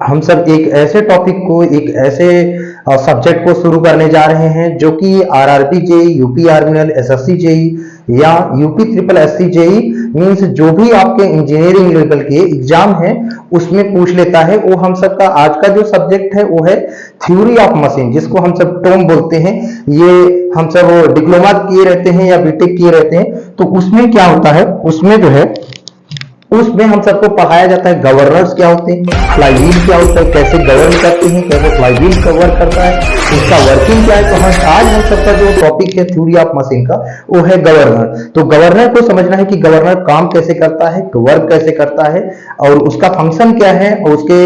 हम सब एक ऐसे टॉपिक को, एक ऐसे सब्जेक्ट को शुरू करने जा रहे हैं जो कि आरआरबी जेई, यूपी आर्मिनल, एसएससी जेई या UP triple SC JE means जो भी आपके इंजीनियरिंग लेवल के एग्जाम हैं उसमें पूछ लेता है। वो हम सब का आज का जो सब्जेक्ट है वो है थ्योरी ऑफ मशीन, जिसको हम सब टॉम बोलते हैं। ये हम सब डिप्लोमा किए रहते हैं या बीटेक किए रहते हैं, तो उसमें क्या होता है, उसमें हम सबको पढ़ाया जाता है गवर्नर्स क्या होते हैं, फ्लाईव्हील क्या होता है, कैसे गवर्न करते हैं, कैसे फ्लाईव्हील वर्क करता है, उसका वर्किंग क्या है। तो आज हम सबका जो टॉपिक है थ्योरी ऑफ मशीन का वो है गवर्नर। तो गवर्नर को समझना है कि गवर्नर काम कैसे करता है, वर्क कैसे करता है और उसका फंक्शन क्या है और उसके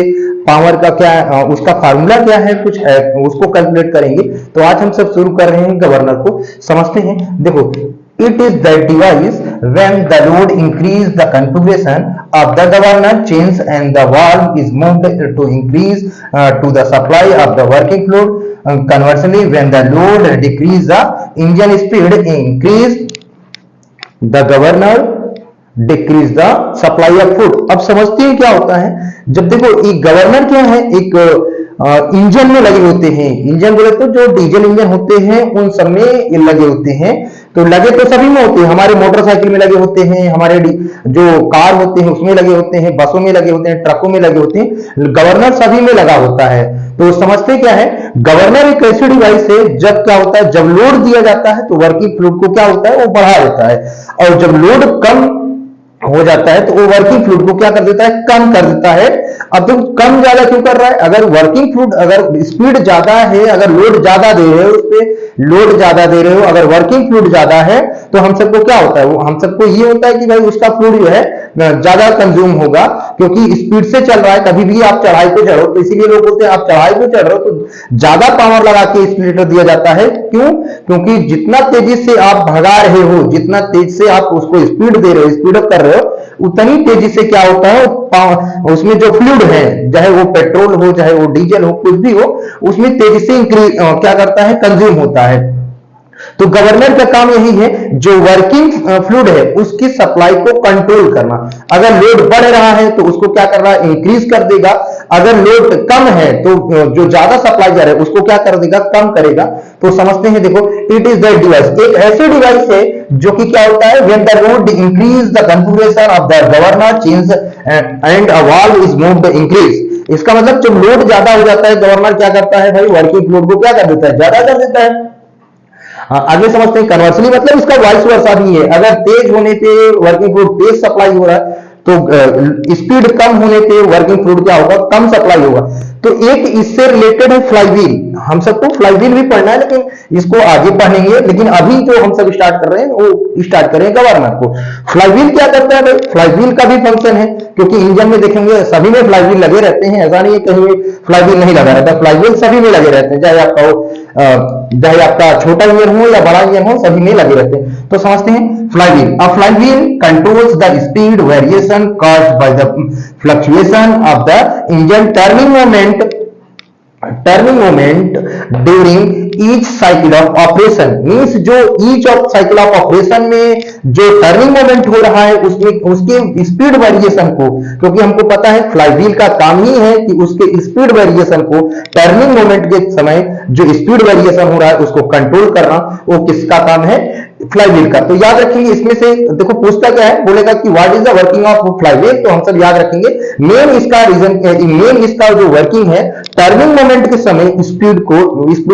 पावर का क्या, उसका फार्मूला क्या है, कुछ है उसको कैलकुलेट करेंगे। तो आज हम सब शुरू कर रहे हैं गवर्नर को, समझते हैं। देखो, it is the device when the load increase the configuration of the governor change and the valve is moved to increase to the supply of the working fluid. Conversely, when the load decrease the engine speed increase the governor decrease the supply of food. अब समझते हैं क्या होता है। जब देखो एक governor क्या है, एक इंजन में लगे होते हैं। इंजन बोले तो जो डीजल इंजन होते हैं उन सब में लगे होते हैं। तो लगे तो सभी में होते हैं, हमारे मोटरसाइकिल में लगे होते हैं, हमारे जो कार होते हैं उसमें लगे होते हैं, बसों में लगे होते हैं, ट्रकों में लगे होते हैं। गवर्नर सभी में लगा होता है। तो समझते क्या है, गवर्नर एक ऐसी डिवाइस है जब क्या होता है, जब लोड दिया जाता है तो वर्किंग फ्लूइड को क्या होता है वो बढ़ा देता है, और जब लोड कम हो जाता है तो वो वर्किंग फ्लूइड को क्या कर देता है, कम कर देता है। अब तो कम ज्यादा क्यों कर रहा है, अगर वर्किंग फ्लूइड, अगर स्पीड ज्यादा है, अगर लोड ज्यादा दे रहे हो, उस पे लोड ज्यादा दे रहे हो, अगर वर्किंग फ्लूइड ज्यादा है तो हम सबको क्या होता है, वो हम सबको ये होता है कि भाई उसका फ्लूइड जो है ज्यादा कंज्यूम होगा, क्योंकि स्पीड से चल रहा है। कभी भी आप चढ़ाई पे चढ़ो तो इसीलिए लोग बोलते हैं आप चढ़ाई पे चढ़ रहे हो तो ज्यादा पावर लगा के स्पीड दिया जाता है। क्यों? क्योंकि जितना तेजी से आप भगा रहे हो, जितना तेज से आप उसको स्पीड दे रहे हो, स्पीड अप कर रहे हो, उतनी तेजी से क्या होता है, उसमें जो फ्लूइड है, चाहे वो पेट्रोल हो चाहे वो डीजल हो, कुछ भी हो, उसमें तेजी से क्या करता है, कंज्यूम होता है। तो गवर्नर का काम यही है, जो वर्किंग फ्लूइड है उसकी सप्लाई को कंट्रोल करना। अगर लोड बढ़ रहा है तो उसको क्या कर रहा है, इंक्रीज कर देगा। अगर लोड कम है तो जो ज्यादा सप्लाई जा रहा है उसको क्या कर देगा, कम करेगा। तो समझते हैं, देखो, इट इज द डिवाइस, एक ऐसी डिवाइस है जो कि क्या होता है, when the load increase the configuration of the governor change and a valve is moved increase. इसका मतलब जब लोड ज्यादा हो जाता है, गवर्नर क्या करता है भाई, वर्किंग फ्लूइड को क्या कर देता है, ज्यादा कर देता है। आगे समझते हैं कन्वर्सली, मतलब इसका वाइस वर्सा भी है। अगर तेज होने पे वर्किंग फ्लूइड तेज सप्लाई हो रहा है तो स्पीड कम होने पे वर्किंग फ्लूइड क्या होगा, कम सप्लाई होगा। तो एक इससे रिलेटेड है फ्लाईव्हील। हम सबको फ्लाईव्हील भी पढ़ना है, लेकिन इसको आगे पढ़ेंगे। लेकिन अभी जो हम सब स्टार्ट कर रहे हैं वो स्टार्ट करें गवर्नर को। फ्लाईव्हील क्या करता है भाई, फ्लाईव्हील का भी फंक्शन है, क्योंकि इंजन में देखेंगे सभी में फ्लाईव्हील लगे रहते हैं। ऐसा नहीं है कहीं फ्लाईव्हील नहीं लगा रहता, फ्लाईव्हील सभी में लगे रहते हैं, चाहे आपका छोटा इंजन हो या बड़ा इंजन हो, सभी में लगे रहते हैं। तो समझते हैं flywheel. A flywheel controls the speed variation caused by the fluctuation of the engine turning moment during each cycle of operation. Means जो each of cycle of operation में जो टर्निंग मोमेंट हो रहा है उसमें उसके स्पीड वेरिएशन को, क्योंकि हमको पता है फ्लाईव्हील का काम ही है कि उसके स्पीड वेरिएशन को, टर्निंग मोमेंट के समय जो स्पीड वेरिएशन हो रहा है उसको कंट्रोल करना, वो किसका काम है, फ्लाईव्हील का। तो याद रखेंगे इसमें से, देखो पूछता क्या है, बोलेगा कि what is the working of flywheel. तो हम सब याद रखेंगे मेन इसका रीजन, मेन इसका जो वर्किंग है, टर्निंग मोमेंट के समय स्पीड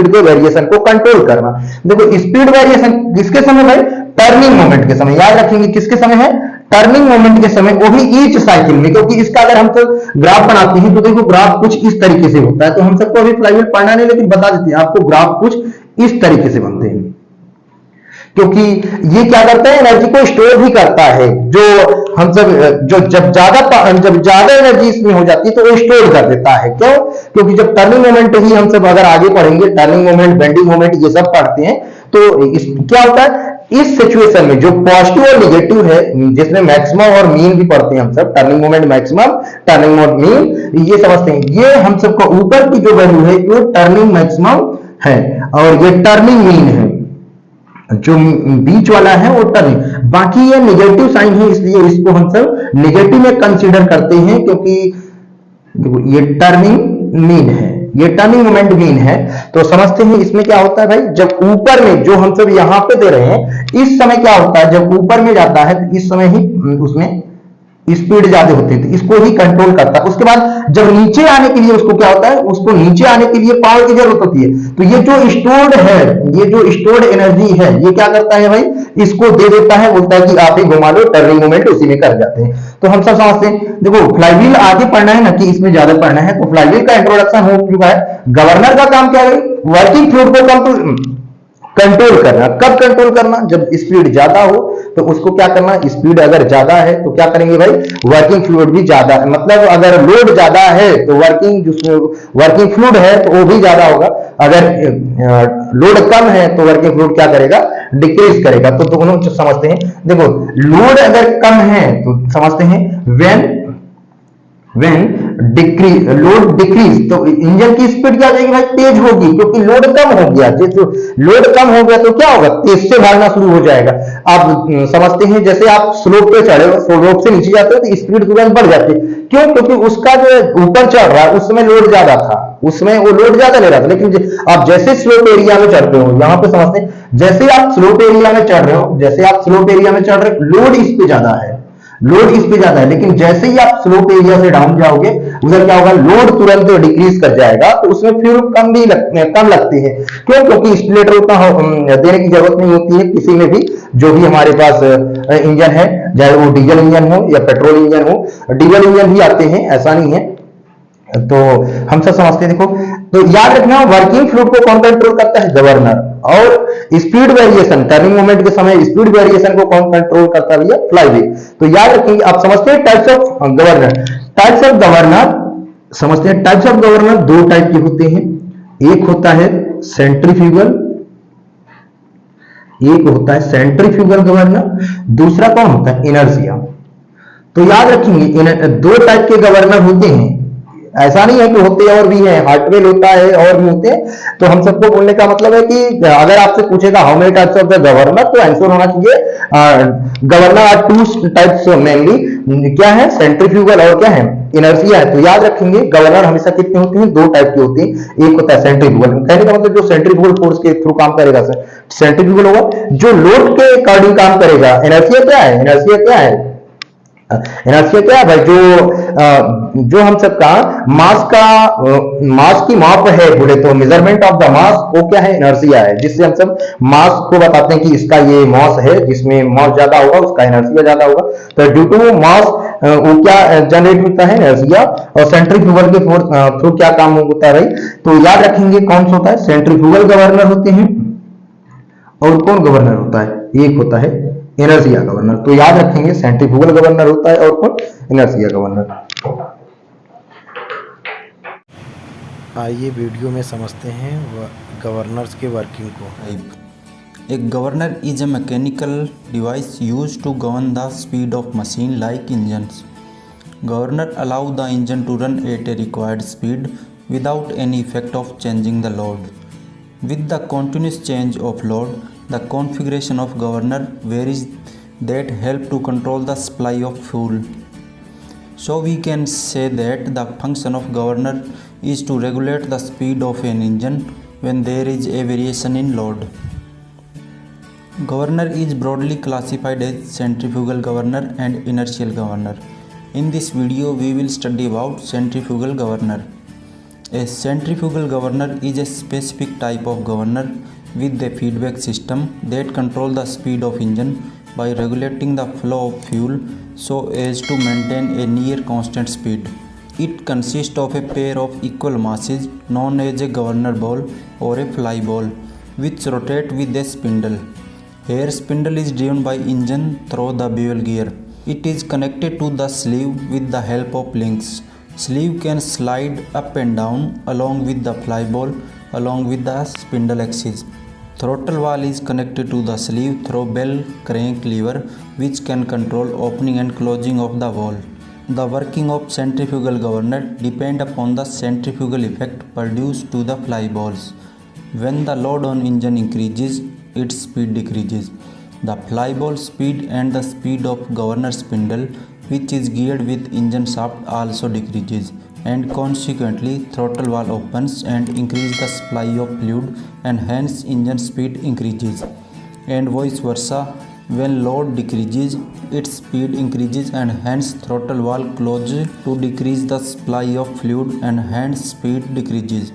के वेरिएशन को कंट्रोल करना। देखो स्पीड वेरिएशन किसके समय है, टर्निंग मोमेंट के समय। याद रखेंगे किसके समय है, टर्निंग मोमेंट के समय, वो भी ईच साइकिल में। क्योंकि इसका अगर हम तो ग्राफ बनाते हैं तो देखो ग्राफ कुछ इस तरीके से होता है। तो हम सबको अभी फ्लाईव्हील पढ़ना नहीं, लेकिन बता देते हैं आपको, ग्राफ कुछ इस तरीके से बनते हैं। क्योंकि ये क्या करता है, एनर्जी को स्टोर भी करता है। जो हम सब जब ज्यादा एनर्जी इसमें हो जाती है तो वो स्टोर कर देता है। क्यों? क्योंकि जब टर्निंग मोमेंट ही हम सब अगर आगे पढ़ेंगे, टर्निंग मोमेंट, बेंडिंग मोमेंट, ये सब पढ़ते हैं, तो क्या होता है इस सिचुएशन में, जो पॉजिटिव और निगेटिव है, जिसमें मैक्सिमम और मीन भी पढ़ते हैं हम सब, turning moment maximum, turning moment mean, ये समझते हैं। ये हम सबको ऊपर की जो वैल्यू है वो टर्निंग मैक्सिमम है और ये टर्निंग मीन है। जो बीच वाला है वो टर्निंग, बाकी ये नेगेटिव साइन है, इसलिए इसको हम सब नेगेटिव में कंसीडर करते हैं। क्योंकि देखो ये टर्निंग मीन है, ये टर्निंग मोमेंट मीन है। तो समझते हैं इसमें क्या होता है भाई, जब ऊपर में जो हम सब यहां पे दे रहे हैं, इस समय क्या होता है, जब ऊपर में जाता है तो इस समय ही उसमें स्पीड ज्यादा होती है, तो इसको ही कंट्रोल करता है। उसके बाद जब नीचे आने के लिए उसको क्या होता है, उसको नीचे आने के लिए पावर की जरूरत होती है। तो ये जो स्टोर्ड है, ये जो स्टोर्ड एनर्जी है, ये क्या करता है भाई, इसको दे देता है, बोलता है कि आप ही घुमा लो, टर्निंग मोमेंट उसी में कर जाते हैं। तो हम सब समझते हैं, देखो फ्लाईव्हील आगे पढ़ना है ना कि इसमें ज्यादा पढ़ना है, तो फ्लाईव्हील का इंट्रोडक्शन हो चुका है। गवर्नर का काम क्या है, वर्किंग फ्लूइड को कम कंट्रोल करना। कब कंट्रोल करना, जब स्पीड ज्यादा हो तो उसको क्या करना, स्पीड अगर ज्यादा है तो क्या करेंगे भाई, वर्किंग फ्लूइड भी ज्यादा है, मतलब अगर लोड ज्यादा है तो वर्किंग फ्लूइड है तो वो भी ज्यादा होगा। अगर लोड कम है तो वर्किंग फ्लूइड क्या करेगा, डिक्रीज करेगा। तो दोनों समझते हैं। देखो लोड अगर कम है तो समझते हैं when डिक्रीज, लोड डिक्रीज, तो इंजन की स्पीड क्या हो जाएगी भाई, तेज होगी, क्योंकि लोड कम हो गया। जैसे लोड कम हो गया तो क्या होगा, तेज से भागना शुरू हो जाएगा। आप समझते हैं, जैसे आप स्लोप पे चढ़े हो, स्लोप से नीचे जाते हो तो स्पीड तुरंत बढ़ जाती है। क्यों, क्योंकि उसका जो ऊपर चढ़ रहा है उसमें लोड ज्यादा था, उसमें वो लोड ज्यादा ले रहा था। लेकिन आप जैसे स्लोप एरिया में चढ़ते हो, यहां पे समझते हैं, जैसे आप स्लोप एरिया में चढ़ रहे हो, जैसे आप स्लोप एरिया में चढ़ रहे हो, लोड इस पे ज्यादा है, लोड इस पे ज्यादा है। लेकिन जैसे ही आप स्लोप एरिया से डाउन जाओगे, उधर क्या होगा, लोड तुरंत डिक्रीज कर जाएगा, तो उसमें फ्यूल कम लगती है। क्यों, क्योंकि स्टिलेटर उतना देने की जरूरत नहीं होती है किसी में भी, जो भी हमारे पास इंजन है, चाहे वो डीजल इंजन हो या पेट्रोल इंजन हो। डीजल इंजन भी आते हैं, ऐसा नहीं है। तो हम सब समझते हैं। देखो तो याद रखना, वर्किंग फ्लूइड को कौन कंट्रोल करता है, गवर्नर। और स्पीड वेरिएशन, टर्निंग मोमेंट के समय स्पीड वेरिएशन को कौन कंट्रोल करता है भैया, फ्लाईव्हील। तो याद रखेंगे, आप समझते हैं types of governor. Types of governor समझते हैं, टाइप्स ऑफ गवर्नर दो टाइप के होते हैं। एक होता है सेंट्रीफ्यूगल, एक होता है सेंट्रीफ्यूगल गवर्नर, दूसरा कौन होता है, इनर्शिया। तो याद रखेंगे, दो टाइप के गवर्नर होते हैं, ऐसा नहीं है कि होते और भी है, हार्टवेल होता है और भी होते हैं। तो हम सबको बोलने का मतलब है कि अगर आपसे पूछेगा how many types of the governor, तो आंसर होना चाहिए governor are two types mainly, क्या है, सेंट्रीफ्यूगल और क्या है, इनर्शिया है। तो याद रखेंगे, गवर्नर हमेशा कितने होते हैं, दो टाइप के होते हैं। एक होता है सेंट्रीफ्यूगल, कहने का मतलब जो सेंट्रीफ्यूगल फोर्स के थ्रू काम करेगा, सेंट्रीफ्यूगल होगा जो लोड के अकॉर्डिंग काम करेगा। इनर्शिया क्या है, इनर्शिया क्या है, इनर्शिया क्या है भाई, जो हम सबका मास की माप है, बोले तो मेजरमेंट ऑफ द मास, वो क्या है, इनर्शिया है। जिससे हम सब मास को बताते हैं कि इसका ये मास है, जिसमें मास ज्यादा होगा उसका इनर्शिया ज्यादा होगा। तो ड्यू टू मास वो क्या जनरेट होता है, इनर्शिया। और सेंट्रीफ्यूगल के थ्रू क्या काम होता है भाई, तो याद रखेंगे कौन सा होता है, सेंट्रीफ्यूगल गवर्नर होते हैं, और कौन गवर्नर होता है, एक होता है इनर्शिया गवर्नर। तो याद रखेंगे, सेंट्रीफ्यूगल गवर्नर होता है और कौन, इनर्शिया गवर्नर। आइए वीडियो में समझते हैं गवर्नर्स के वर्किंग को। A governor is a mechanical device used to govern the speed of machine like engines. Governor allow the engine to run at a required speed without any effect of changing the load. With the continuous change of load, the configuration of governor varies that help to control the supply of fuel. So we can say that the function of governor is to regulate the speed of an engine when there is a variation in load. Governor is broadly classified as centrifugal governor and inertial governor. In this video we will study about centrifugal governor. A centrifugal governor is a specific type of governor with a feedback system that controls the speed of engine by regulating the flow of fuel so as to maintain a near constant speed. It consists of a pair of equal masses known as a governor ball or a fly ball, which rotate with a spindle. Here spindle is driven by engine through the bevel gear. It is connected to the sleeve with the help of links. Sleeve can slide up and down along with the fly ball along with the spindle axis. Throttle valve is connected to the sleeve through bell crank lever, which can control opening and closing of the valve. The working of centrifugal governor depend upon the centrifugal effect produced to the fly balls. When the load on engine increases, its speed decreases. The fly ball speed and the speed of governor spindle, which is geared with engine shaft, also decreases. and consequently throttle valve opens and increase the supply of fluid and hence engine speed increases, and vice versa. When load decreases, its speed increases and hence throttle valve closes to decrease the supply of fluid and hence speed decreases.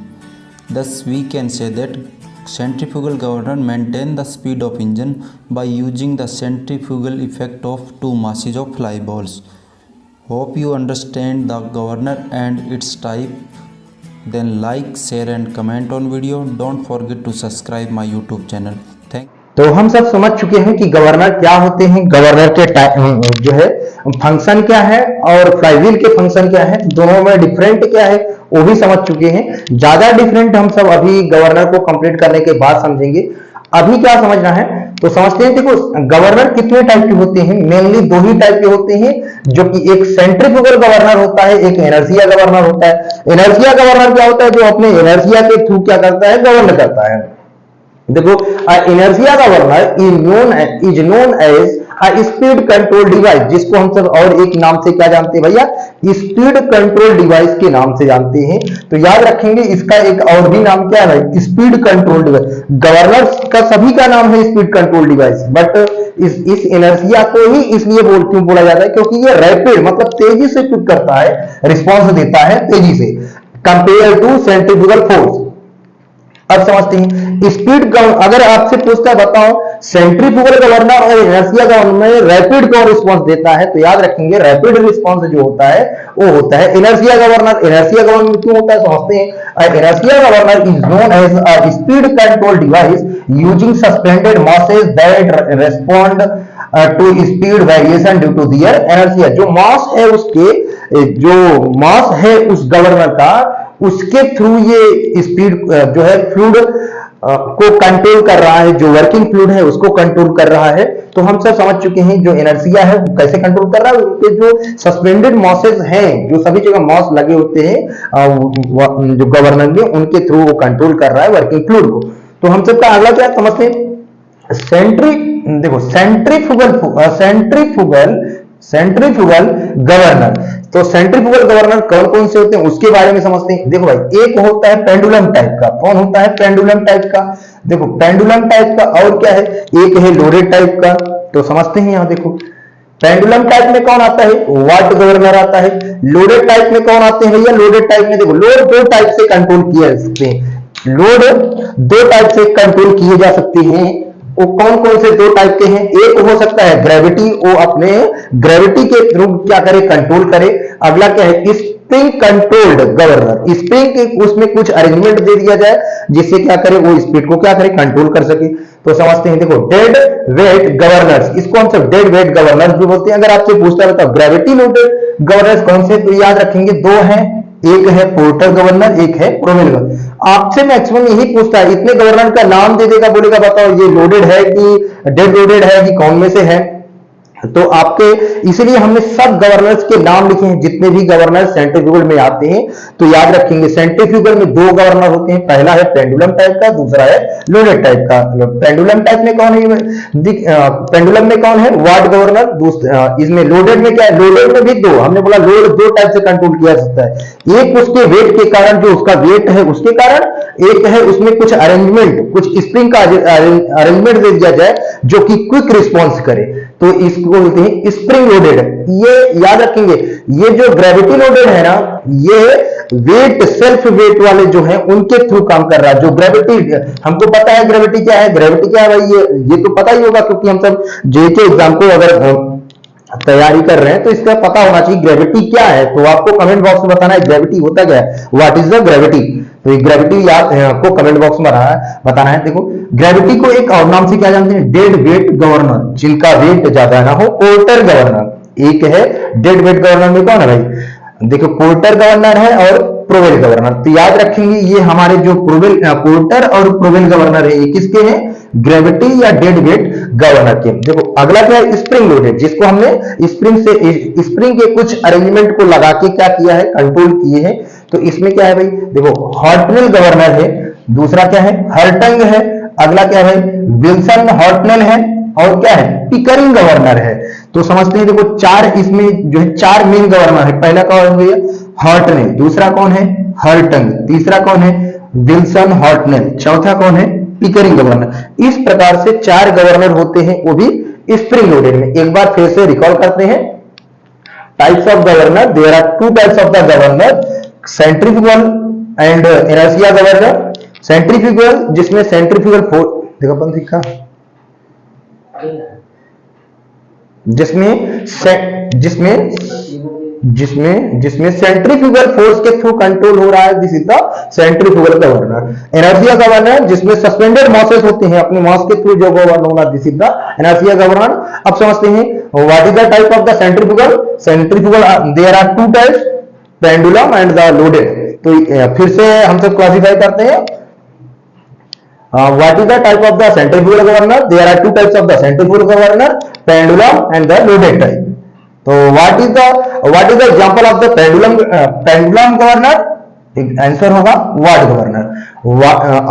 Thus we can say that centrifugal governor maintains the speed of engine by using the centrifugal effect of two masses of fly balls. Hope you understand the governor and its type. Then like, share and comment on video. Don't forget to subscribe my YouTube channel. Thank तो हम सब समझ चुके हैं कि governor क्या होते हैं, गवर्नर के जो है फंक्शन क्या है और फ्लाईव्हील के फंक्शन क्या है, दोनों में डिफरेंट क्या है वो भी समझ चुके हैं। ज्यादा डिफरेंट हम सब अभी गवर्नर को कंप्लीट करने के बाद समझेंगे। अभी क्या समझना है तो समझते हैं। देखो गवर्नर कितने टाइप के होते हैं, मेनली दो ही टाइप के होते हैं, जो कि एक सेंट्रीफ्यूगल गवर्नर होता है, एक इनर्शिया गवर्नर होता है। इनर्शिया गवर्नर क्या होता है, जो अपने इनर्शिया के थ्रू क्या करता है, गवर्न करता है। देखो inertia governor is known as speed control device, जिसको हम सब और एक नाम से क्या जानते हैं भैया, स्पीड कंट्रोल डिवाइस के नाम से जानते हैं। तो याद रखेंगे इसका एक और भी नाम क्या है, स्पीड कंट्रोल डिवाइस। गवर्नर का सभी का नाम है स्पीड कंट्रोल डिवाइस, बट इस इनर्शिया को ही इसलिए क्यों बोला जाता है, क्योंकि ये रैपिड मतलब तेजी से क्विक करता है, रिस्पॉन्स देता है तेजी से कंपेयर टू सेंट्रीफ्यूगल फोर्स। अब समझते हैं स्पीड। अगर आपसे पूछता है बताओ सेंट्रीफ्यूगल गवर्नर और इनर्शिया गवर्नर में रैपिड कौन रिस्पांस देता है, तो याद रखेंगे रैपिड रिस्पांस जो होता है वो होता है इनर्शिया गवर्नर। इनर्शिया गवर्नर क्यों होता है समझते हैं। Inertia governor is known as a speed control device using suspended masses that respond to speed variation due to their inertia. जो मास है उसके, जो मास है उस गवर्नर का, उसके थ्रू ये स्पीड जो है फ्लूइड को कंट्रोल कर रहा है, जो वर्किंग फ्लूइड है उसको कंट्रोल कर रहा है। तो हम सब समझ चुके हैं जो इनर्शिया है वो कैसे कंट्रोल कर रहा है, उनके जो सस्पेंडेड मॉसेस हैं, जो सभी जगह मॉस लगे होते हैं जो गवर्नर में, उनके थ्रू वो कंट्रोल कर रहा है वर्किंग फ्लूइड को। तो हम सबका अगला क्या समझते हैं, सेंट्रीफ्यूगल गवर्नर। तो सेंट्रीफ्यूगल गवर्नर कौन कौन से होते हैं उसके बारे में समझते हैं। देखो भाई एक होता है पेंडुलम टाइप का। कौन होता है, पेंडुलम टाइप का। देखो पेंडुलम टाइप का और क्या है, एक है लोडेड टाइप का। तो समझते हैं यहां देखो पेंडुलम टाइप में कौन आता है, वाट गवर्नर आता है। लोडेड टाइप में कौन आते हैं भैया, लोडेड टाइप में देखो लोड दो टाइप से कंट्रोल किए जा सकते हैं, लोड दो टाइप से कंट्रोल किए जा सकते हैं। वो कौन कौन से दो टाइप के हैं, एक हो सकता है ग्रेविटी, वो अपने ग्रेविटी के थ्रू क्या करे, कंट्रोल करे। अगला क्या है, स्प्रिंग कंट्रोल्ड गवर्नर। स्प्रिंग के उसमें कुछ अरेंजमेंट दे दिया जाए जिससे क्या करे, वो स्पीड को क्या करे, कंट्रोल कर सके। तो समझते हैं देखो डेड वेट गवर्नर्स, इसको हम सब डेड वेट गवर्नर्स भी बोलते हैं। अगर आपसे पूछता है ग्रेविटी लोडेड गवर्नर्स कौन से, तो याद रखेंगे दो हैं, एक है पोर्टर गवर्नर, एक है प्रोवेल गवर्नर। आपसे मैक्सिमम यही पूछता है, इतने गवर्नर का नाम दे देगा, बोलेगा बताओ ये लोडेड है कि डेड लोडेड है कि कौन में से है। तो आपके इसलिए हमने सब गवर्नर्स के नाम लिखे हैं, जितने भी गवर्नर सेंट्रीफ्यूगल में आते हैं। तो याद रखेंगे सेंट्रीफ्यूगल में दो गवर्नर होते हैं, पहला है पेंडुलम टाइप का, दूसरा है लोडेड टाइप का। पेंडुलम टाइप में कौन है, पेंडुलम में कौन है, वाट गवर्नर। इसमें लोडेड में क्या है, लोडेड में भी दो, हमने बोला लोड दो टाइप से कंट्रोल किया जा सकता है। एक उसके वेट के कारण, जो उसका वेट है उसके कारण, एक है उसमें कुछ अरेंजमेंट, कुछ स्प्रिंग का अरेंजमेंट दे दिया जाए जो कि क्विक रिस्पॉन्स करे, तो इसको बोलते हैं स्प्रिंग लोडेड। ये याद रखेंगे, ये जो ग्रेविटी लोडेड है ना, ये वेट सेल्फ वेट वाले जो है उनके थ्रू काम कर रहा है। जो ग्रेविटी, हमको पता है ग्रेविटी क्या है, ग्रेविटी क्या है भाई, ये तो पता ही होगा क्योंकि हम सब जेके एग्जाम को अगर तैयारी कर रहे हैं तो इसका पता होना चाहिए ग्रेविटी क्या है। तो आपको कमेंट बॉक्स में बताना है ग्रेविटी होता क्या है, व्हाट इज द ग्रेविटी। तो ग्रेविटी आपको कमेंट बॉक्स में बताना है। देखो ग्रेविटी को एक और नाम से क्या जानते हैं, डेड वेट गवर्नर, जिनका वेट ज्यादा ना हो, पोर्टर गवर्नर। एक है डेड वेट गवर्नर में कौन है भाई, देखो पोर्टर गवर्नर है और प्रोवेल गवर्नर। तो याद रखेंगे ये हमारे जो पोर्टर और प्रोवेल गवर्नर है, ये किसके हैं, ग्रेविटी या डेड वेट गवर्नर के। देखो अगला क्या है, स्प्रिंग लोडेड, जिसको हमने स्प्रिंग के कुछ अरेंजमेंट को लगा के क्या किया है, कंट्रोल किए हैं। तो इसमें क्या है भाई, देखो हॉर्टनेल गवर्नर है, दूसरा क्या है, हर्टंग है, अगला क्या है, विल्सन हॉर्टनेल है, और क्या है, पिकरिंग गवर्नर है। तो समझते हैं देखो चार इसमें जो है चार मेन गवर्नर है। पहला कौन है, हॉर्टनेल, दूसरा कौन है हर्टंग, तीसरा कौन है विल्सन हॉर्टनेल, चौथा कौन है पिकरिंग गवर्नर। इस प्रकार से 4 गवर्नर होते हैं, वो भी स्प्रिंग लोडेड में। एक बार फिर से रिकॉल करते हैं types of governor. There are 2 types of the governor, centrifugal and inertia governor. Centrifugal जिसमें सेंट्रीफ्यूगल फोर्स देखो अपन दिखा, जिसमें सेंट्रीफ्यूगल फोर्स के थ्रू कंट्रोल हो रहा है, this is the centrifugal governor. Inertia governor जिसमें सस्पेंडेड मॉसेस होते हैं, अपने मॉस के थ्रू जो गवर्न होना, this is the inertia governor. अब समझते हैं what is the type of the centrifugal. Centrifugal there are 2 types, pendulum and the loaded. तो फिर से हम सब क्लासिफाई करते हैं what is the type of the centrifugal governor. There are 2 types of the centrifugal governor, pendulum and the loaded type. So what is the example of the pendulum governor? Answer होगा watt governor.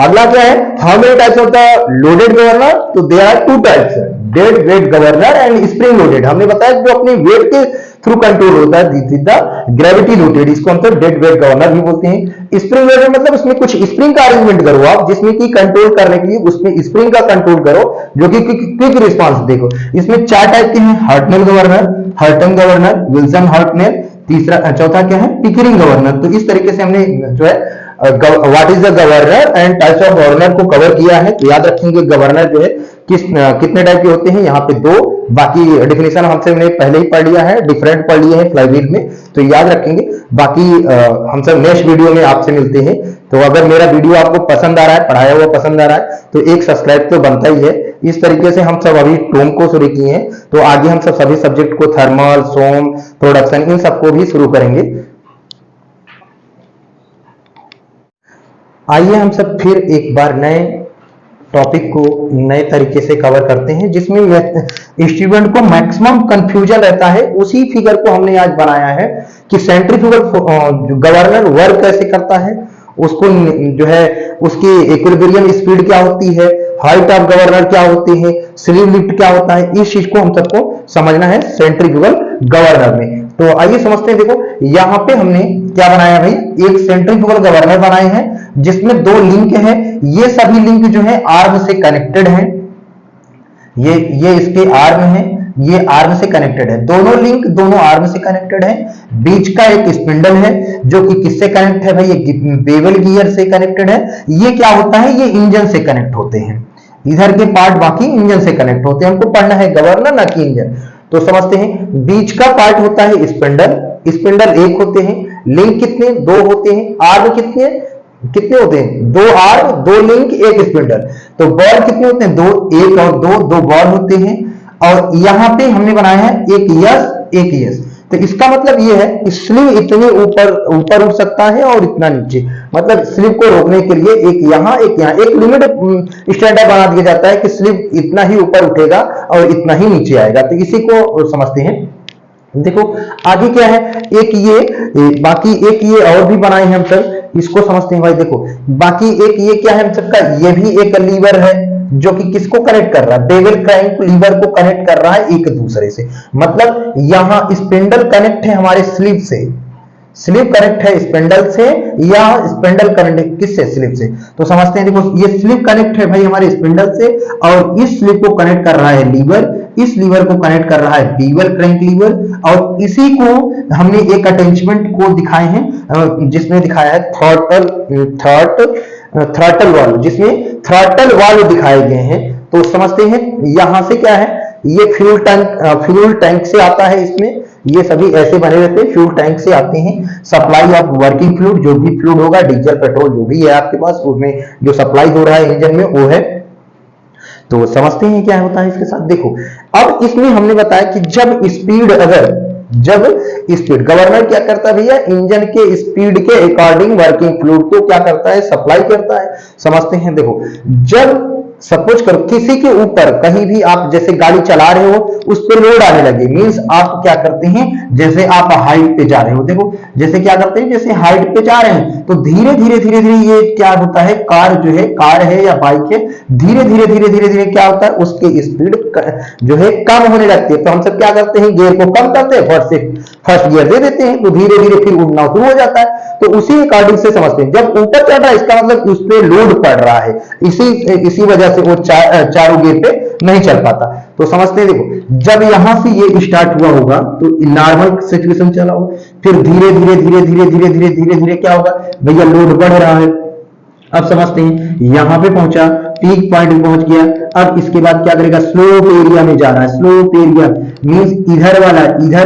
अगला क्या है, how many types of the loaded governor. तो there are 2 types, dead weight governor and spring loaded. हमने बताया जो अपने wait के थ्रू कंट्रोल होता है, this is the gravity loaded, इसको हम सब डेड वेट गवर्नर भी बोलते हैं। स्प्रिंग लोडेड मतलब उसमें कुछ स्प्रिंग का अरेंजमेंट करो आप, जिसमें कि कंट्रोल करने के लिए उसमें स्प्रिंग का कंट्रोल करो, जो कि क्विक रिस्पांस। देखो इसमें 4 टाइप के हैं, हर्टनेल गवर्नर, हर्टन गवर्नर, विल्सन हर्टनेल, तीसरा चौथा क्या है पिकरिंग गवर्नर। तो इस तरीके से हमने जो है what is the governor and types of governor को कवर किया है। तो याद रखेंगे गवर्नर जो है कितने टाइप के होते हैं, यहाँ पे 2, बाकी डेफिनेशन हमने पहले ही पढ़ लिया है, डिफरेंट पढ़ लिए हैं फ्लाईव्हील में, तो याद रखेंगे। बाकी हम सब नेक्स्ट वीडियो में आपसे मिलते हैं। तो अगर मेरा वीडियो आपको पसंद आ रहा है, पढ़ाया हुआ पसंद आ रहा है, तो एक सब्सक्राइब तो बनता ही है। इस तरीके से हम सब अभी टोम को शुरू किए हैं, तो आगे हम सब सभी सब्जेक्ट को थर्मल, सोम, प्रोडक्शन, इन सबको भी शुरू करेंगे। आइए हम सब फिर एक बार नए टॉपिक को नए तरीके से कवर करते हैं, जिसमें स्टूडेंट को मैक्सिमम कंफ्यूजन रहता है। उसी फिगर को हमने आज बनाया है कि सेंट्रीफ्यूगल गवर्नर वर्क कैसे करता है, उसको जो है उसकी इक्विलिब्रियम स्पीड क्या होती है, हाइट ऑफ गवर्नर क्या होती है, स्लीव लिफ्ट क्या होता है, इस चीज को हम सबको समझना है सेंट्रीफ्यूगल गवर्नर में। तो आइए समझते हैं। देखो यहाँ पे हमने क्या बनाया भाई, एक सेंट्रीफ्यूगल गवर्नर बनाए हैं जिसमें 2 लिंक है। ये सभी लिंक जो है आर्म से कनेक्टेड है, ये इसके आर्म है, ये आर्म से कनेक्टेड है, दोनों लिंक दोनों आर्म से कनेक्टेड है। बीच का एक स्पिंडल है जो कि किससे कनेक्ट है भाई, ये बेवल गियर से कनेक्टेड है। ये क्या होता है, ये इंजन से कनेक्ट होते हैं, इधर के पार्ट बाकी इंजन से कनेक्ट होते हैं। हमको पढ़ना है गवर्नर ना कि इंजन। तो समझते हैं, बीच का पार्ट होता है स्पिंडल, स्पिंडल 1 होते हैं, लिंक कितने 2 होते हैं, आर्म कितने होते हैं 2 आर्म 2 लिंक 1 स्पिंडल। तो बॉल कितने होते हैं 2, 1 और 2 बॉल होते हैं। और यहां पे हमने बनाया है एक यस। तो इसका मतलब ये है कि स्लीव इतने ऊपर उठ सकता है और इतना नीचे, मतलब स्लीव को रोकने के लिए एक यहाँ एक लिमिट स्टैंडर्ड बना दिया जाता है कि स्लीव इतना ही ऊपर उठेगा और इतना ही नीचे आएगा। तो इसी को समझते हैं। देखो आगे क्या है, बाकी एक ये और भी बनाए हैं हम सब, इसको समझते हैं भाई। देखो बाकी एक ये क्या है हम सबका, ये भी एक लीवर है जो कि किसको कनेक्ट कर रहा है, बेवल क्रैंक लीवर को कनेक्ट कर रहा है एक दूसरे से। मतलब यहां स्पिंडल कनेक्ट है हमारे स्लीव से, स्लीव कनेक्ट है स्पिंडल से, या स्पिंडल कनेक्ट किससे, स्लीव से। तो समझते हैं, देखो ये स्लीव कनेक्ट है भाई हमारे स्पिंडल से, और इस स्लीव को कनेक्ट कर रहा है लीवर, इस लीवर को कनेक्ट कर रहा है बेवल क्रैंक लीवर। और इसी को हमने एक अटैचमेंट को दिखाए हैं जिसमें दिखाया है थ्रॉटल वाल्व, जिसमें थ्रॉटल वाल्व दिखाए गए हैं। तो समझते हैं यहां से क्या है, ये फ्यूल टैंक से आता है, इसमें ये सभी ऐसे बने रहते हैं, फ्यूल टैंक से आते हैं। सप्लाई ऑफ वर्किंग फ्लूइड, जो भी फ्लूइड होगा, डीजल पेट्रोल जो भी है आपके पास, उसमें जो सप्लाई हो रहा है इंजन में वो है। तो समझते हैं क्या होता है इसके साथ। देखो अब इसमें हमने बताया कि जब स्पीड गवर्नर क्या करता है भैया, इंजन के स्पीड के अकॉर्डिंग वर्किंग फ्लूइड को क्या करता है, सप्लाई करता है। समझते हैं, देखो जब सपोज करो किसी के ऊपर कहीं भी आप जैसे गाड़ी चला रहे हो, उस पे लोड आने लगे, मींस आप क्या करते हैं, जैसे आप हाइट पे जा रहे हो, देखो जैसे क्या करते हैं, जैसे हाइट पे जा रहे हैं तो धीरे धीरे धीरे धीरे ये क्या होता है, कार है या बाइक है, धीरे धीरे धीरे धीरे धीरे क्या होता है, उसकी स्पीड जो है कम होने लगती है। तो हम सब क्या करते हैं, गियर को कम करते हैं, फर्स्ट गियर दे देते हैं, तो धीरे धीरे फिर उड़ना शुरू हो जाता है। तो उसी अकॉर्डिंग से समझते हैं, जब ऊपर चढ़ रहा है इसका मतलब उस पर लोड पड़ रहा है, इसी वजह से वो चारों गियर पे नहीं चल पाता। तो समझते हैं, देखो जब यहां से ये स्टार्ट हुआ होगा तो नॉर्मल सिचुएशन चला होगा, फिर धीरे धीरे धीरे धीरे धीरे धीरे धीरे धीरे क्या होगा भैया, लोड बढ़ रहा है। अब समझते हैं, यहां पे पहुंचा, पीक पॉइंट पे पहुंच गया, अब इसके बाद क्या करेगा, स्लोप एरिया में जा रहा है। स्लोप एरिया मींस इधर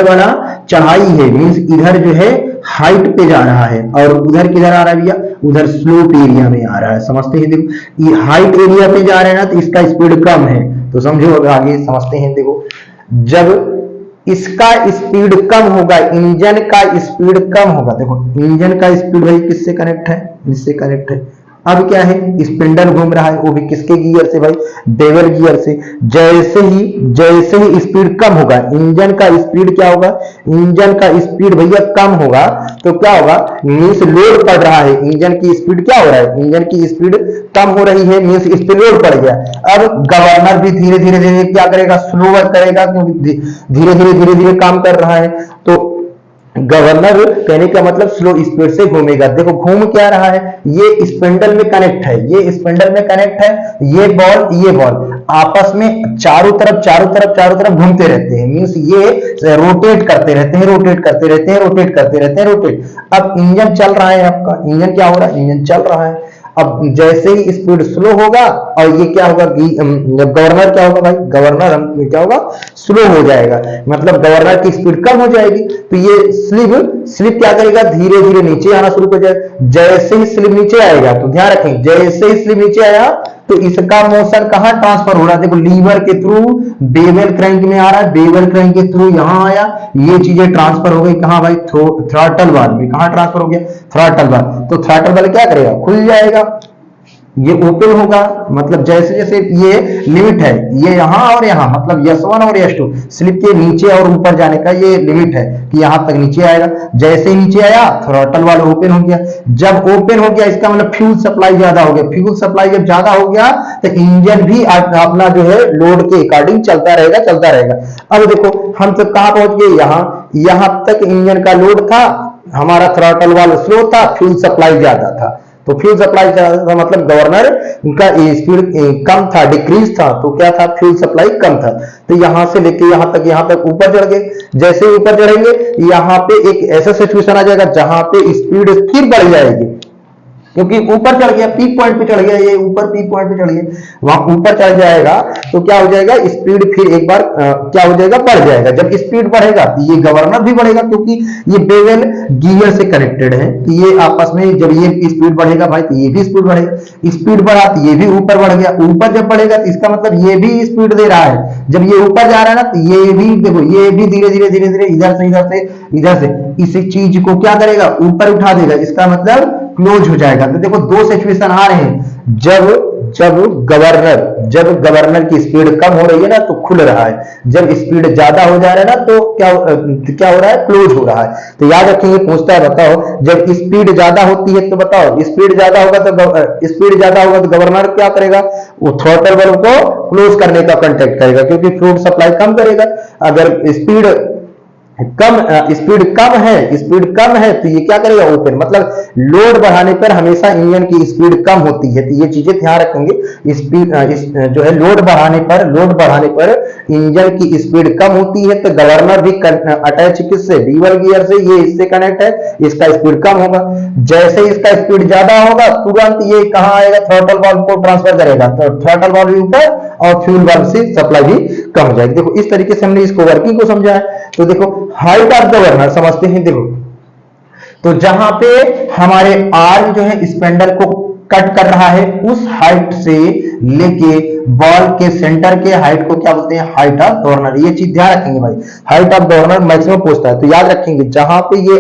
वाला चढ़ाई है, मींस इधर जो है हाइट पे जा रहा है, और उधर किधर आ रहा है भैया, उधर स्लोप एरिया में आ रहा है। समझते हैं, देखो ये हाइट एरिया पे जा रहे हैं ना, तो इसका स्पीड कम है। तो समझो आगे समझते हैं, देखो जब इसका स्पीड कम होगा, इंजन का स्पीड कम होगा, देखो इंजन का स्पीड भाई किससे कनेक्ट है, इससे कनेक्ट है। अब क्या है, स्पिंडल घूम रहा है, वो भी किसके गियर से भाई, बेवल गियर से। जैसे ही स्पीड कम होगा, इंजन का स्पीड क्या होगा, इंजन का स्पीड भैया कम होगा, तो क्या होगा, मींस लोड पड़ रहा है, इंजन की स्पीड क्या हो रहा है, इंजन की स्पीड कम हो रही है, मींस इस पे लोड पड़ गया। अब गवर्नर भी धीरे धीरे धीरे क्या करेगा, स्लोवर करेगा, क्योंकि धीरे धीरे धीरे धीरे काम कर रहा है। तो गवर्नर कहने का मतलब स्लो स्पीड से घूमेगा। देखो घूम क्या रहा है, ये स्पिंडल में कनेक्ट है, ये स्पिंडल में कनेक्ट है, ये बॉल आपस में चारों तरफ घूमते रहते हैं, मींस ये रोटेट करते रहते हैं। अब इंजन चल रहा है, आपका इंजन क्या हो रहा है, इंजन चल रहा है। अब जैसे ही स्पीड स्लो होगा, और ये क्या होगा, गवर्नर क्या होगा भाई, गवर्नर क्या होगा, स्लो हो जाएगा, मतलब गवर्नर की स्पीड कम हो जाएगी। तो ये स्लिप क्या करेगा, धीरे धीरे नीचे आना शुरू कर जाएगा। जैसे ही स्लिप नीचे आएगा, तो ध्यान रखें, जैसे ही स्लिप नीचे आया तो इसका मोशन कहां ट्रांसफर हो रहा है, देखो लीवर के थ्रू बेवल क्रैंक में आ रहा है, बेवल क्रैंक के थ्रू यहां आया, ये चीजें ट्रांसफर हो गई कहां भाई, थ्रॉटल वाल्व में। कहां ट्रांसफर हो गया, थ्रॉटल वाल्व। तो थ्रॉटल वाल्व क्या करेगा, खुल जाएगा, ये ओपन होगा, मतलब जैसे जैसे ये लिमिट है, ये यहां और यहां, मतलब S1 और S2 स्लिप के नीचे और ऊपर जाने का ये लिमिट है कि यहां तक नीचे आएगा। जैसे ही नीचे आया, थ्रॉटल वाल्व ओपन हो गया। जब ओपन हो गया, इसका मतलब फ्यूल सप्लाई ज्यादा हो गया। फ्यूल सप्लाई जब ज्यादा हो गया तो इंजन भी अपना जो है लोड के अकॉर्डिंग चलता रहेगा। अब देखो हम तो कहां पहुंच गए, यहां तक इंजन का लोड था, हमारा थ्रॉटल वाल्व स्लो था, फ्यूल सप्लाई ज्यादा था। तो फ्यूल सप्लाई ज्यादा मतलब गवर्नर का स्पीड कम था, डिक्रीज था, तो क्या था, फ्यूल सप्लाई कम था। तो यहां से लेके यहां तक ऊपर चढ़ गए। जैसे ही ऊपर चढ़ेंगे, यहां पे एक ऐसा सिचुएशन आ जाएगा जहां पे स्पीड फिर बढ़ जाएगी, क्योंकि ऊपर चढ़ गया, पीक पॉइंट पे चढ़ गया, ये ऊपर पीक पॉइंट पे चढ़ गया, वहां ऊपर चढ़ जाएगा तो क्या हो जाएगा, स्पीड फिर एक बार क्या हो जाएगा, बढ़ जाएगा। जब स्पीड बढ़ेगा तो ये गवर्नर भी बढ़ेगा, क्योंकि ये बेवल गियर से कनेक्टेड है, तो ये आपस में जब ये स्पीड बढ़ेगा भाई, तो ये भी स्पीड बढ़ेगा। स्पीड बढ़ा तो ये भी ऊपर बढ़ गया, ऊपर जब बढ़ेगा तो इसका मतलब ये भी स्पीड दे रहा है। जब ये ऊपर जा रहा है ना, तो ये भी देखो, ये भी धीरे धीरे इधर से इसी चीज को क्या करेगा, ऊपर उठा देगा। इसका मतलब क्लोज हो जाएगा। तो देखो दो सिचुएशन आ रहे हैं, जब गवर्नर की स्पीड कम हो रही है ना, तो खुल रहा है, जब स्पीड ज्यादा हो जा रहा है ना, तो क्या हो रहा है, क्लोज हो रहा है। तो याद रखेंगे, पूछता है बताओ, जब स्पीड ज्यादा होती है तो बताओ, स्पीड ज्यादा होगा तो गवर्नर क्या करेगा, वो थ्रॉटल वाल्व को क्लोज करने का कांटेक्ट करेगा, क्योंकि फ्लूइड सप्लाई कम करेगा। अगर स्पीड कम है तो ये क्या करेगा, ओपन, मतलब लोड बढ़ाने पर हमेशा इंजन की स्पीड कम होती है। तो ये चीजें ध्यान रखेंगे, स्पीड जो है लोड बढ़ाने पर इंजन की स्पीड कम होती है, तो गवर्नर भी अटैच किससे, बेवल गियर से, ये इससे कनेक्ट है, इसका स्पीड कम होगा। जैसे इसका स्पीड ज्यादा होगा, तुरंत ये कहां आएगा, थ्रॉटल वाल्व को ट्रांसफर करेगा, तो थ्रॉटल वाल्व भी ऊपर और फ्यूल वाल्व से सप्लाई भी कम हो जाएगी। देखो इस तरीके से हमने इसको वर्किंग को समझा है। तो देखो हाइट ऑफ गवर्नर समझते हैं। देखो तो जहां पे हमारे आर्म जो है स्पेंडल को कट कर रहा है, उस हाइट से लेके बॉल के सेंटर के हाइट को क्या बोलते हैं, हाइट ऑफ गवर्नर। ये चीज ध्यान रखेंगे भाई, हाइट ऑफ गवर्नर मैक्सिमम पूछता है, तो याद रखेंगे जहां पे ये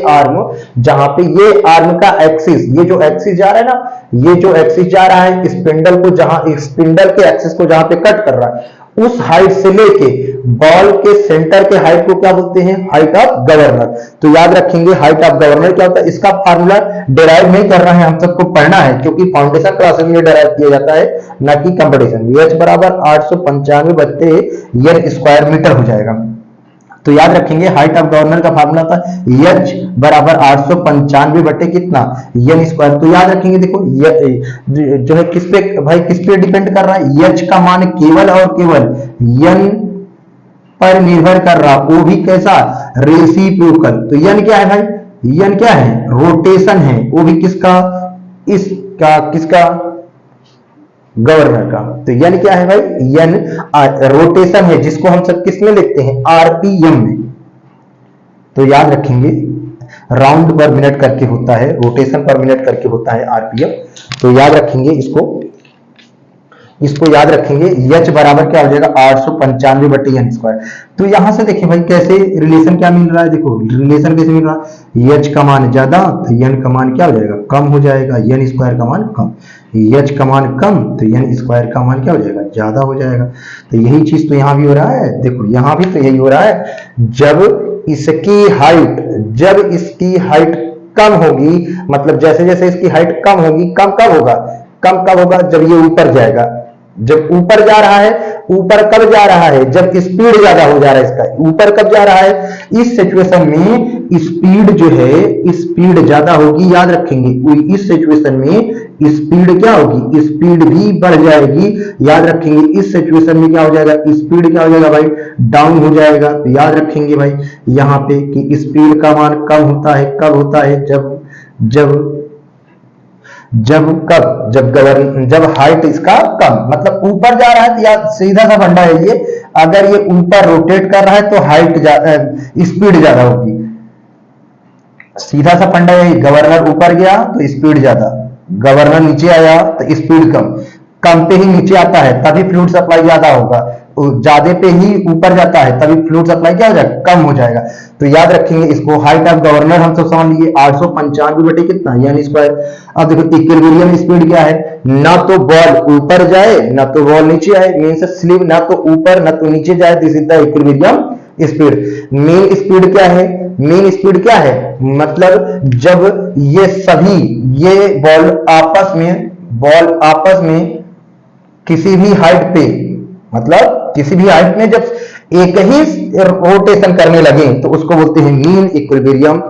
आर्म का एक्सिस, ये जो एक्सिस जा रहा है ना, ये जो एक्सिस जा रहा है स्पिंडल को, जहां स्पिंडल के एक्सिस को जहां पे कट कर रहा है, उस हाइट से लेके बॉल के सेंटर के हाइट को क्या बोलते हैं, हाइट ऑफ गवर्नर। तो याद रखेंगे हाइट ऑफ गवर्नर क्या होता है, इसका फार्मूला डिराइव नहीं कर रहे हैं, हम सबको पढ़ना है, क्योंकि फाउंडेशन क्लासेस में डिराइव किया जाता है, ना कि कंपटीशन। H बराबर 895 बट्टे एन स्क्वायर मीटर हो जाएगा। तो याद रखेंगे हाइट ऑफ गवर्नर का फार्मूला था H बराबर 895 बटे कितना, एन स्क्वायर। तो याद रखेंगे, देखो जो है किस पे भाई, किस पे डिपेंड कर रहा है, H का मान केवल और केवल n पर निर्भर कर रहा, वो भी कैसा, रेसिप्रोकल। तो n क्या है भाई, n क्या है, रोटेशन है, वो भी किसका, किसका, गवर्नर का। तो n क्या है भाई, n रोटेशन है, जिसको हम सब किस में लिखते हैं, आरपीएम में। तो याद रखेंगे राउंड पर मिनट करके होता है, रोटेशन पर मिनट करके होता है आरपीएम। तो याद रखेंगे इसको याद रखेंगे, H बराबर क्या हो जाएगा, 895 बटे एन स्क्वायर। तो यहां से देखिए भाई कैसे रिलेशन क्या मिल रहा है, देखो रिलेशन कैसे मिल रहा है, H का मान ज्यादा तो n का मान क्या हो जाएगा, कम हो जाएगा, एन स्क्वायर का मान कम, H का मान कम तो एन स्क्वायर का मान क्या हो जाएगा, ज्यादा हो जाएगा। तो यही चीज तो यहां भी हो रहा है, देखो यहां भी तो यही हो रहा है, जब इसकी हाइट कम होगी, मतलब जैसे जैसे इसकी हाइट कम होगी, कम कब होगा, जब ये ऊपर जाएगा, जब ऊपर जा रहा है, ऊपर कब जा रहा है, जब स्पीड ज्यादा हो जा रहा है इसका, ऊपर कब जा रहा है, इस सिचुएशन में स्पीड जो है, स्पीड ज्यादा होगी। याद रखेंगे इस सिचुएशन में स्पीड क्या होगी, स्पीड भी बढ़ जाएगी। याद रखेंगे इस सिचुएशन में क्या हो जाएगा, स्पीड क्या हो जाएगा भाई, डाउन हो जाएगा। तो याद रखेंगे भाई यहां पे कि स्पीड का मान कम होता है, कब होता है, जब हाइट इसका कम, मतलब ऊपर जा रहा है, तो यार सीधा सा फंडा है ये, अगर ये ऊपर रोटेट कर रहा है तो हाइट स्पीड ज्यादा होगी, सीधा सा फंडा है। गवर्नर ऊपर गया तो स्पीड ज्यादा, गवर्नर नीचे आया तो स्पीड कम, कम पे ही नीचे आता है तभी फ्लूइड सप्लाई ज्यादा होगा, ज्यादा पे ही ऊपर जाता है तभी फ्लूइड सप्लाई क्या हो जाएगा, कम हो जाएगा। तो याद रखेंगे इसको, हाइट ऑफ गवर्नर हम सब समझ लिए 895 बटे कितना, यानी स्क्वायर। अब देखो इक्विलिब्रियम स्पीड क्या है, ना तो बॉल ऊपर जाए ना तो बॉल नीचे आए, मींस स्लिप ना तो ऊपर ना तो नीचे जाए, this is the equilibrium speed. Main speed क्या है, मेन स्पीड क्या है, मतलब जब ये बॉल आपस में किसी भी हाइट पे, मतलब किसी भी हाइट में जब एक ही रोटेशन करने लगे तो उसको बोलते हैं mean equilibrium.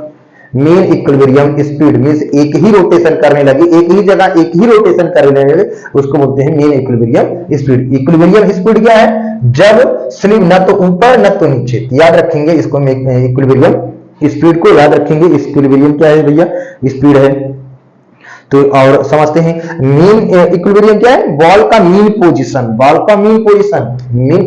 Mean equilibrium speed means एक ही रोटेशन करने लगे, एक ही जगह एक ही रोटेशन करने लगे, उसको बोलते हैं mean equilibrium speed. Equilibrium speed क्या है, जब स्लिप न तो ऊपर न तो नीचे। याद रखेंगे इसको, इक्विलिब्रियम स्पीड को याद रखेंगे। इक्विलिब्रियम क्या है भैया, स्पीड है। तो और समझते हैं मीन इक्विलिब्रियम क्या है, बॉल का मीन पोजीशन। बॉल का मीन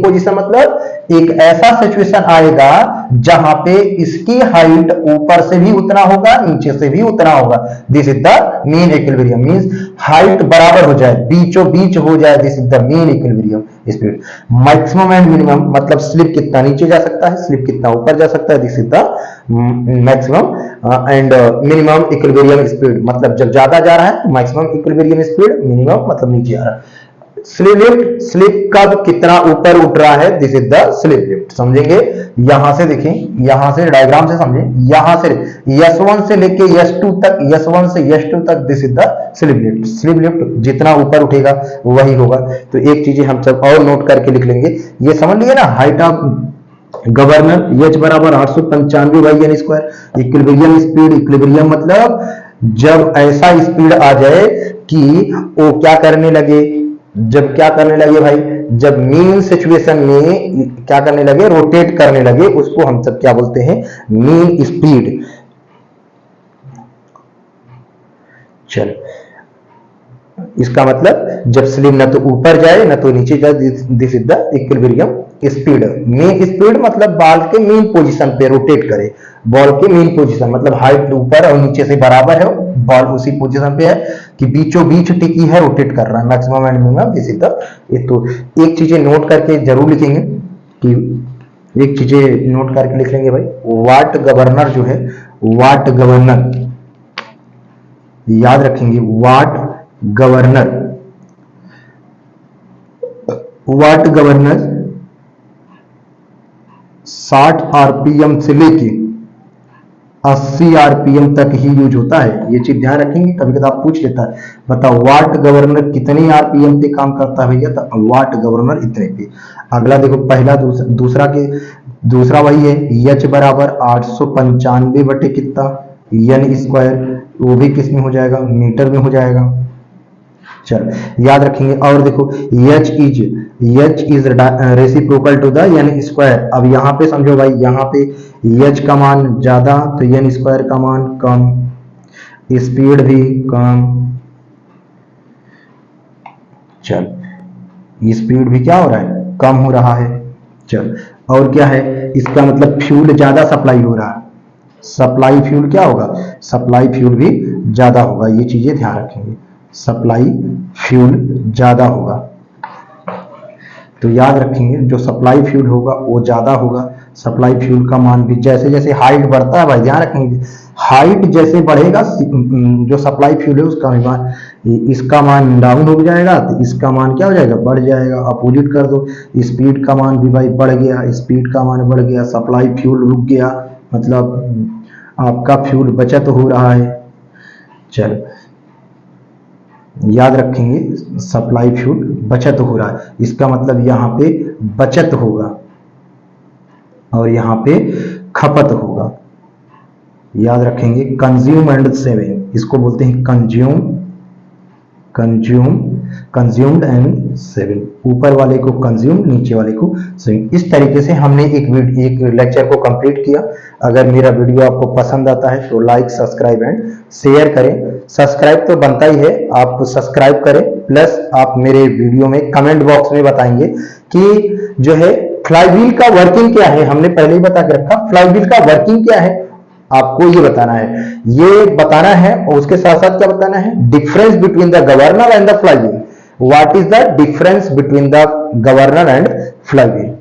पोजीशन मतलब एक ऐसा सिचुएशन आएगा जहां पे इसकी हाइट ऊपर से भी उतना होगा नीचे से भी उतना होगा, this is the mean equilibrium. Means height बराबर हो जाए, बीचों बीच हो जाए, this is the mean equilibrium speed. Maximum and minimum मतलब स्लिप कितना नीचे जा सकता है, स्लिप कितना ऊपर जा सकता है, this is the maximum and minimum equilibrium speed. मतलब जब ज्यादा जा रहा है तो मैक्सिमम इक्विलिब्रियम स्पीड, मिनिमम मतलब नीचे आ रहा है। स्लिप लिफ्ट, स्लिप कब कितना ऊपर उठ रहा है, this is the slip lift. समझेंगे यहां से, देखें यहां से डायग्राम से समझें, यहां से S1 से लेके S2 तक, S1 से S2 तक, this is the slip lift. Slip lift जितना ऊपर उठेगा वही होगा। तो एक चीजें हम सब और नोट करके लिख लेंगे, ये समझ लिए ना, हाइट ऑफ गवर्नर H बराबर 895 by N square. Equilibrium speed, equilibrium मतलब जब ऐसा स्पीड आ जाए कि वो क्या करने लगे, जब क्या करने लगे भाई, जब मीन सिचुएशन में क्या करने लगे, रोटेट करने लगे, उसको हम सब क्या बोलते हैं, मीन स्पीड। चल इसका मतलब जब स्लिंग ना तो ऊपर जाए ना तो नीचे जाए, this is the equilibrium speed. Main speed मतलब बॉल के मेन पोजीशन पे रोटेट करे, बॉल के मेन पोजीशन मतलब हाइट ऊपर और नीचे से बराबर है, बॉल उसी पोजीशन पे है कि बीचों बीच टिकी है, रोटेट कर रहा है, maximum and minimum this is the. तो एक चीजें नोट करके जरूर लिखेंगे कि एक चीजें नोट करके लिख लेंगे भाई, वाट गवर्नर जो है, वाट गवर्नर याद रखेंगे, वाट गवर्नर, वाट गवर्नर 60 आरपीएम से लेके 80 आरपीएम तक ही यूज होता है। ये चीज ध्यान रखेंगे, कभी कभी आप पूछ लेता है बताओ वाट गवर्नर कितने आरपीएम पे काम करता है भैया, तो वाट गवर्नर इतने पे। अगला देखो पहला दूसरा वही है, एच बराबर 895 बटे कितना एन स्क्वायर, वो भी किस में हो जाएगा, मीटर में हो जाएगा। चल याद रखेंगे। और देखो H is reciprocal to the N square. अब यहाँ पे समझो भाई, यहाँ पे एच का मान ज्यादा तो एन स्क्वायर का मान कम, स्पीड भी कम। चल स्पीड भी क्या हो रहा है, कम हो रहा है। चल और क्या है, इसका मतलब फ्यूल ज्यादा सप्लाई हो रहा है, सप्लाई फ्यूल क्या होगा, सप्लाई फ्यूल भी ज्यादा होगा। ये चीजें ध्यान रखेंगे, सप्लाई फ्यूल ज्यादा होगा। तो याद रखेंगे जो सप्लाई फ्यूल होगा वो ज्यादा होगा, सप्लाई फ्यूल का मान भी जैसे जैसे हाइट बढ़ता है भाई, ध्यान रखेंगे हाइट जैसे बढ़ेगा जो सप्लाई फ्यूल है उसका मान, इसका मान डाउन हो जाएगा तो इसका मान क्या हो जाएगा, बढ़ जाएगा। अपोजिट कर दो, स्पीड का मान भी भाई बढ़ गया, स्पीड का मान बढ़ गया, सप्लाई फ्यूल रुक गया, मतलब आपका फ्यूल बचत हो रहा है। चल याद रखेंगे सप्लाई फ्यूल बचत हो रहा है, इसका मतलब यहाँ पे बचत होगा और यहाँ पे खपत होगा। याद रखेंगे कंज्यूम एंड सेविंग, इसको बोलते हैं कंज्यूम्ड एंड सेविंग, ऊपर वाले को कंज्यूम, नीचे वाले को सेविंग। इस तरीके से हमने एक लेक्चर को कंप्लीट किया। अगर मेरा वीडियो आपको पसंद आता है तो लाइक, सब्सक्राइब एंड शेयर करें। सब्सक्राइब तो बनता ही है, आप सब्सक्राइब करें, प्लस आप मेरे वीडियो में कमेंट बॉक्स में बताएंगे कि जो है फ्लाईव्हील का वर्किंग क्या है। हमने पहले ही बता के रखा, फ्लाईव्हील का वर्किंग क्या है आपको ये बताना है, ये बताना है। और उसके साथ साथ क्या बताना है, difference between the governor and the flywheel. What is the difference between the governor and flywheel.